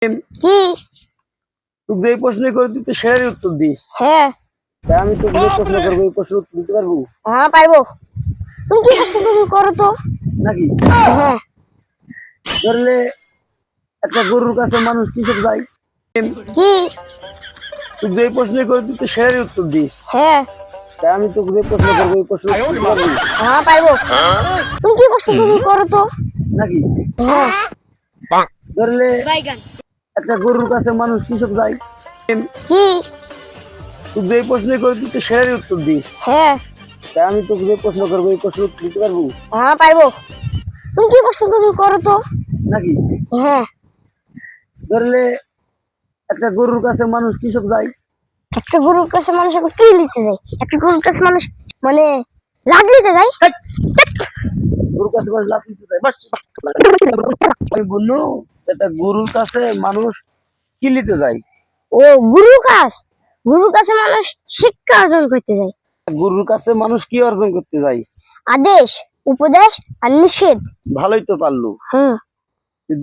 কি তুই যে প্রশ্ন করে দিতে সেটারই উত্তর দিস। হ্যাঁ তাই আমি তোকে যে প্রশ্ন করবো এই প্রশ্ন উত্তর দিতে পারবো হ্যাঁ পারবো। তুমি কি করছো, তুমি করো তো। নাকি? হ্যাঁ ধরলে একটা গরুর কাছে মানুষ কিসব যায়? কি তুই যে প্রশ্ন করে দিতে সেটারই উত্তর দিস। হ্যাঁ তাই আমি তোকে যে প্রশ্ন করবো এই প্রশ্ন উত্তর দিতে পারবো হ্যাঁ পারবো। তুমি কি করছো, তুমি করো তো। নাকি? হ্যাঁ ধরলে একটা গরুর কাছে মানুষ কিসব যায়? কি তুই যে প্রশ্ন করে দিতে সেটারই উত্তর দিস। হ্যাঁ তাই আমি তোকে যে প্রশ্ন করবো এই প্রশ্ন উত্তর দিতে পারবো হ্যাঁ পারবো। তুমি কি করছো, তুমি করো তো। নাকি? হ্যাঁ ধরলে একটা গরুর কাছে মানুষ কিসব যায়? একটা গরুর কাছে মানুষ এখন কি নিতে যায়? একটা গরুর কাছে মানুষ মানে লাভ নিতে যায়। গরুর কাছে মানুষ লাফ দিতে যায়। বাস। আমি বললো একটা গরুর কাছে মানুষ কি নিতে যায়? ও গরুর কাছে মানুষ শিক্ষা অর্জন করতে যায়। গরুর কাছে মানুষ কি অর্জন করতে যায়? আদেশ, উপদেশ আর নিষেধ। ভালোই তো পারলু। হুম তুই